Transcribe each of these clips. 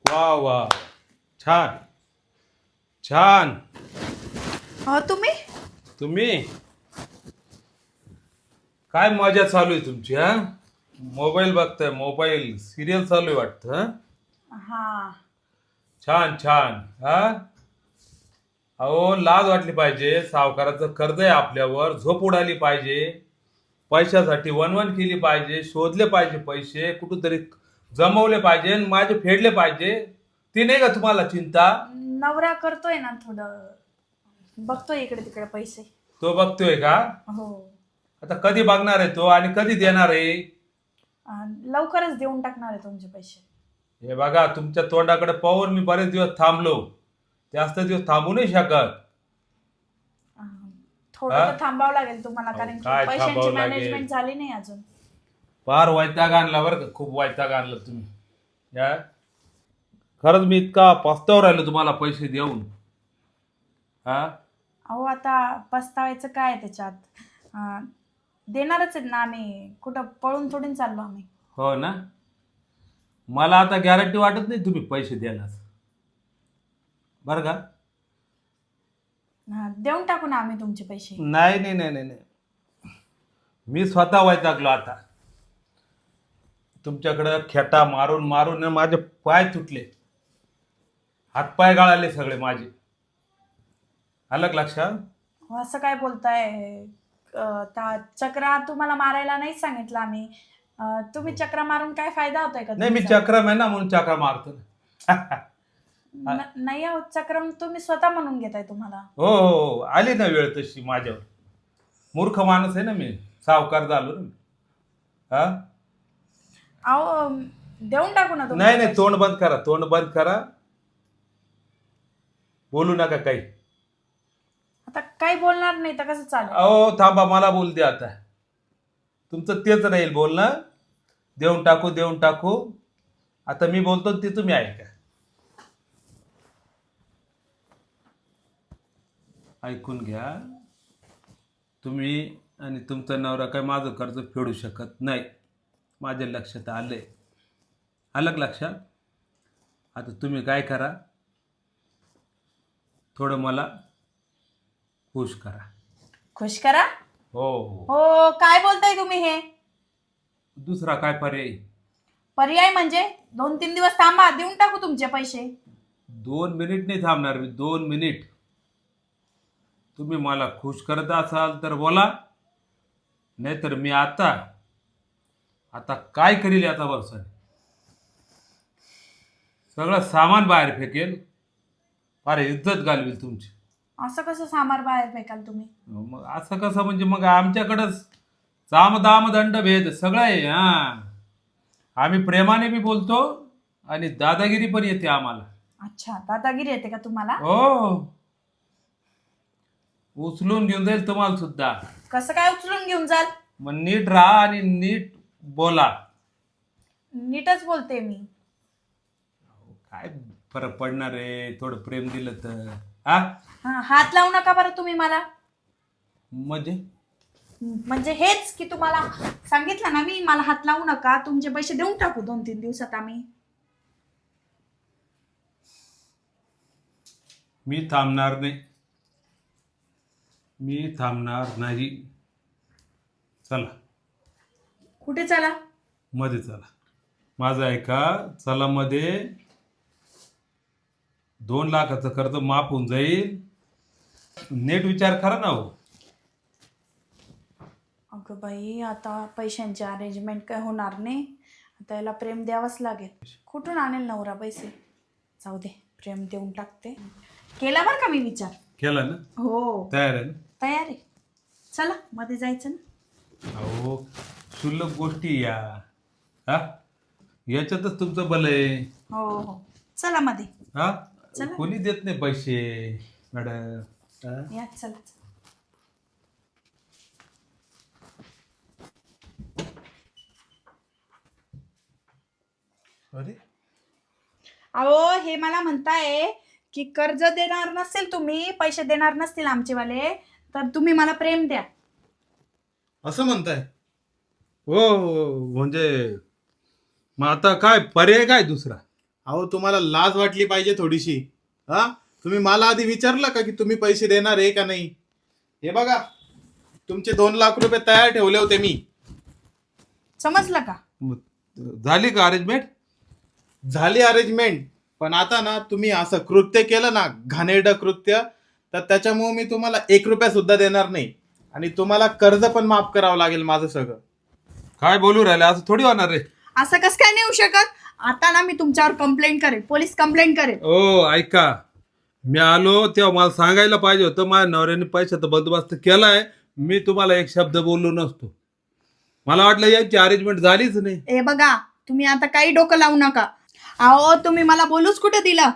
वा वा, छान छान. तुम्ही तुम्ही काय मजा चालू आहे तुमची? हा, मोबाईल बघताय? मोबाईल सिरियल चालू आहे वाटतं. हा, हा छान छान. हा, अहो लाज वाटली पाहिजे. सावकाराचं कर्ज आहे आपल्यावर, झोप उडाली पाहिजे. पैशासाठी वनवन केली पाहिजे, शोधले पाहिजे पैसे, कुठेतरी जमवले पाहिजे आणि माझे फेडले पाहिजे. ती नाही का तुम्हाला चिंता? नवरा करतोय ना थोडं, बघतोय इकडे तिकडे पैसे. तो बघतोय का? हो. आता कधी बघणार आहे तो आणि कधी देणार आहे? लवकरच देऊन टाकणार आहे तुमचे पैसे. हे बघा, तुमच्या तोंडाकडे पाहून मी बरेच दिवस थांबलो. जास्त दिवस थांबू नाही शकत. अं, थोडं हा? तर थांबावं लागेल तुम्हाला, अहो, कारण की काय पैशांची थांबावं लागेल? मॅनेजमेंट झाली नाही अजून. फार वैताग आणला बरं का, खूप वैताग आणला तुम्ही. या, खरंच मी इतका पस्तावर राहिलो तुम्हाला पैसे देऊन. हा, अहो आता पस्तावायचं काय आहे त्याच्यात? देणारच आहेत ना आम्ही, कुठं पळून थोडून चाललो आम्ही. हो ना. मला आता गॅरंटी वाटत नाही तुम्ही पैसे द्यायला, बरं का? देऊन टाकू ना आम्ही तुमचे पैसे. नाही नाही नाही नाही नाही. मी स्वतः वैतागलो आता. तुमच्याकडं खेटा मारून मारून ना माझे पाय तुटले, हातपाय गळाले सगळे माझे. आलं का लक्षात? असं काय बोलताय? चक्रा तुम्हाला मारायला नाही सांगितलं आम्ही. तुम्ही चक्रा मारून काय फायदा होतोय का नाही, मी तुमचा? चक्रम आहे ना म्हणून चक्र मारतो ना. नाही आहोत चक्रम, तुम्ही स्वतः म्हणून घेताय तुम्हाला. हो हो हो, आली ना वेळ तशी माझ्यावर. मूर्ख माणूस आहे ना मी, सावकार झालो ना मी. हा, अहो देऊन टाकू ना नाही नाही, पैसे. तोंड बंद करा, तोंड बंद करा. बोलू नका काही. आता काही बोलणार नाही तर कसं चालेल? अहो थांबा, मला बोल द्या आता. तुमचं तेच राहील बोलणं. देऊन टाकू देऊन टाकू. आता मी बोलतो ते तुम्ही ऐका. ऐकून घ्या. तुम्ही आणि तुमचा नवरा काय माझं कर्ज फेडू शकत नाही, माझ्या लक्षात आलंय. आलं का लक्षात? आता तुम्ही काय करा, थोडं मला खुश करा. खुश करा? हो हो, हो, काय बोलताय तुम्ही हे? दुसरा काय पर्याय? पर्याय म्हणजे 2-3 दिवस थांबा, देऊन टाकू तुमचे पैसे. 2 मिनिट नाही थांबणार मी, 2 मिनिट. तुम्ही मला खुश करत असाल तर बोला, नाहीतर मी आता आता काय करील आता बरं, सगळं सामान बाहेर फेकेल, फार इज्जत घालवेल तुमची. असं कसं सामार बाहेर फेकाल तुम्ही? मग असं कसं म्हणजे? मग आमच्याकडंच साम दाम दंड भेद सगळं आहे. हा, आम्ही प्रेमाने बी बोलतो आणि दादागिरी पण येते आम्हाला. अच्छा, दादागिरी येते का तुम्हाला? हो, उचलून घेऊन जाईल तुम्हाला सुद्धा. कसं काय उचलून घेऊन जाल? मग नीट राहा आणि नीट बोला. नीटच बोलते मी. काय फरक पडणार आहे थोडं प्रेम दिलं तर? हा, हात लावू नका बरं तुम्ही मला. म्हणजे म्हणजे हेच की तुम्हाला सांगितलं ना मी, मला हात लावू नका, तुमचे पैसे देऊन टाकू 2-3 दिवसात आम्ही. मी थांबणार नाही, मी थांबणार नाही. चला कुठे चला? मध्ये चला. माझं ऐका, चला मध्ये. 2 लाखाचं कर्ज माफ होऊन जाईल. नीट विचार करा ना हो. अगं बाई, आता पैशांची अरेंजमेंट काय होणार नाही. आता याला प्रेम द्यावंच लागेल. कुठून आणेल नवरा पैसे? जाऊ दे, प्रेम देऊन टाकते. केला बरं का मी विचार. केला ना? हो, तयार आहे ना? तयार आहे. चला मध्ये जायचं ना. अहो, क्षुल्लक गोष्टी या. हा, याच्यातच तुमचं भलं आहे. हो हो, चला मध्ये. हा, चला. कोणी देत नाही पैसे मॅडम. हा? या चला. अरे, अहो हे मला म्हणताय की कर्ज देणार नसेल तुम्ही, पैसे देणार नसतील आमचेवाले, तर तुम्ही मला प्रेम द्या. असं म्हणताय? हो, म्हणजे मग आता काय पर्याय काय दुसरा? अहो तुम्हाला लाज वाटली पाहिजे थोडीशी. हा, तुम्ही मला आधी विचारलं का की तुम्ही पैसे देणार आहे का नाही? हे बघा, तुमचे 2 लाख रुपये तयार ठेवले होते मी. समजलं का? झाली का अरेंजमेंट? झाली अरेंजमेंट, पण आता ना तुम्ही असं कृत्य केलं ना, घाणेरडं कृत्य, तर त्याच्यामुळे मी तुम्हाला 1 रुपया सुद्धा देणार नाही आणि तुम्हाला कर्ज पण माफ करावं लागेल माझं सगळं. काय बोलू राहिले? असं थोडी होणार रे. असं कसं काय नाही होऊ शकत? आता ना मी तुमच्यावर कंप्लेंट करेन, पोलीस कंप्लेंट करेन. ओ ऐका, मी आलो तेव्हा मला सांगायला पाहिजे होतं. माझ्या नवऱ्याने पैशाचा बंदोबस्त केलाय, मी तुम्हाला एक शब्द बोललो नसतो. मला वाटलं यांची अरेंजमेंट झालीच नाही. ए बघा, तुम्ही आता काही डोकं लावू नका. अहो तुम्ही मला बोलूच कुठे दिलं?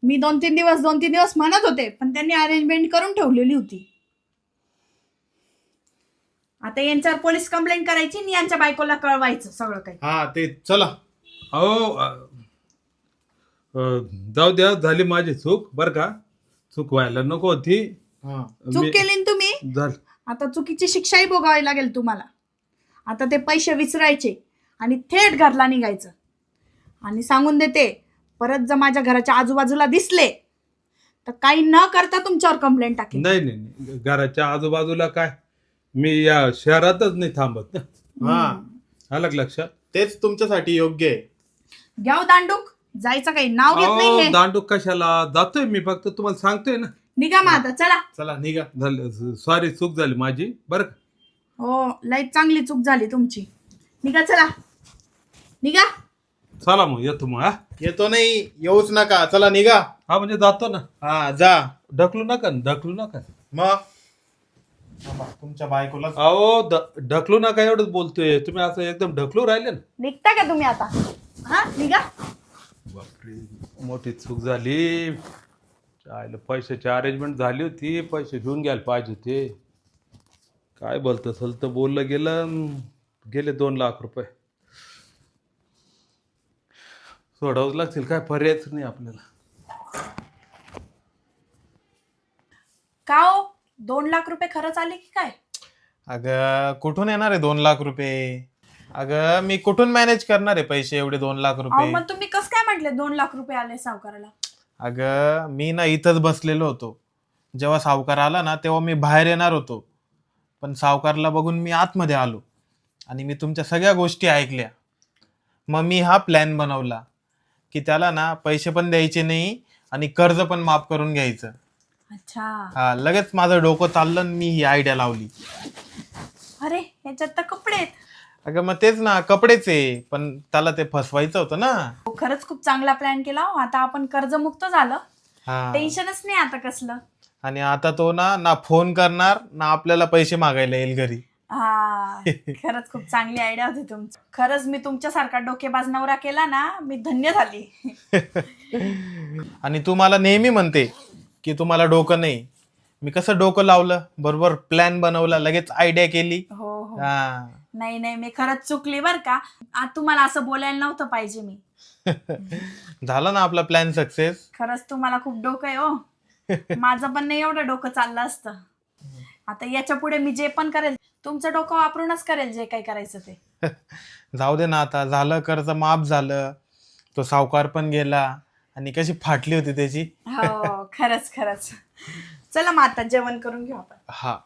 मी 2-3 दिवस म्हणत होते, पण त्यांनी अरेंजमेंट करून ठेवलेली होती. आता यांच्यावर पोलीस कंप्लेंट करायची आणि यांच्या बायकोला कळवायचं सगळं काही. हा ते चला. अहो जाऊ द्या, झाली माझी चूक बरं का. चूक व्हायला नको होती. हा चूक मी- केली ना तुम्ही, झालं. आता चुकीची शिक्षाही भोगावी लागेल तुम्हाला. आता ते पैसे विसरायचे आणि थेट घरला निघायचं. आणि सांगून देते, परत जर माझ्या घराच्या आजूबाजूला दिसले तर काही न करता तुमच्यावर कंप्लेंट टाकेल. नाही नाही नाही. घराच्या आजूबाजूला काय, मी या शहरातच नाही थांबत ना. हा, आलं का लक्षात? तेच तुमच्यासाठी योग्य आहे. घ्याव दांडूक, जायचं काही नाव घेत नाही अहो हे. दांडूक कशाला जातोय, मी फक्त तुम्हाला सांगतोय ना. निघा मग आता, चला. चला निघा. झालं, सॉरी चूक झाली माझी बरं का. हो, लई चांगली चूक झाली तुमची. निघा, चला निघा. चला मग येतो मग. हा येतो नाही, येऊच नका, चला निघा. हा म्हणजे जातो ना. हा जा. ढकलू नका ढकलू नका. मग थांबा, तुमच्या बायकोला. अहो ढकलू नका एवढंच बोलतोय, तुम्ही असं एकदम ढकलू राहिले ना. निघता का तुम्ही आता? हा निघा. बापरे, मोठी चूक झाली. चायला पैशाची अरेंजमेंट झाली होती, पैसे घेऊन घ्यायला पाहिजे होते. काय बोलतं सलतं बोललं गेलं, गेले 2 लाख रुपये. सोडावंच लागतील, काय पर्यायच नाही आपल्याला. का हो, 2 लाख रुपये खरंच आले की काय? अगं कुठून येणार आहे 2 लाख रुपये? अगं मी कुठून मॅनेज करणार आहे पैसे एवढे 2 लाख अहो रुपये? मग तुम्ही कसं काय म्हटले 2 लाख रुपये आले सावकाराला? अगं मी ना इथंच बसलेलो होतो. जेव्हा सावकार आला ना तेव्हा मी बाहेर येणार होतो, पण सावकारला बघून मी आतमध्ये आलो आणि मी तुमच्या सगळ्या गोष्टी ऐकल्या. मग मी हा प्लॅन बनवला की त्याला ना पैसे पण द्यायचे नाही आणि कर्ज पण माफ करून घ्यायचं. अच्छा. हा, लगेच माझं डोकं चाललं आणि मी ही आयडिया लावली. अरे ह्याच्यात तर कपडे आहेत. अगं मग तेच ना, कपडेच आहे, पण त्याला ते फसवायचं होतं ना. हो, खरंच खूप चांगला प्लॅन केला हो. आता आपण कर्जमुक्त झालं, हा, टेन्शनच नाही आता कसलं. आणि आता तो ना ना फोन करणार ना आपल्याला पैसे मागायला येईल घरी. हा, खरंच खूप चांगली आयडिया होती तुमची. खरंच मी तुमच्यासारखा डोकेबाज नवरा केला ना, मी धन्य झाली. आणि तू मला नेहमी म्हणते की तुम्हाला डोकं नाही. मी कसं डोकं लावलं, बरोबर प्लॅन बनवला, लगेच आयडिया केली. हो हो. हा. नाही नाही, मी खरंच चुकली बर का. आज तुम्हाला असं बोलायला नव्हतं पाहिजे मी. झाला ना आपला प्लॅन सक्सेस. खरंच तुम्हाला खूप डोकं आहे हो. माझं पण नाही एवढं डोकं चाललं असतं. आता याच्या पुढे मी जे पण करेल तुमचं डोकं वापरूनच करेल, जे काही करायचं ते. जाऊ दे ना, आता झालं, कर्ज माफ झालं, तो सावकार पण गेला आणि कशी फाटली होती त्याची. हो खरंच खरंच. चला मग आता जेवण करून घेऊ आपण. हा.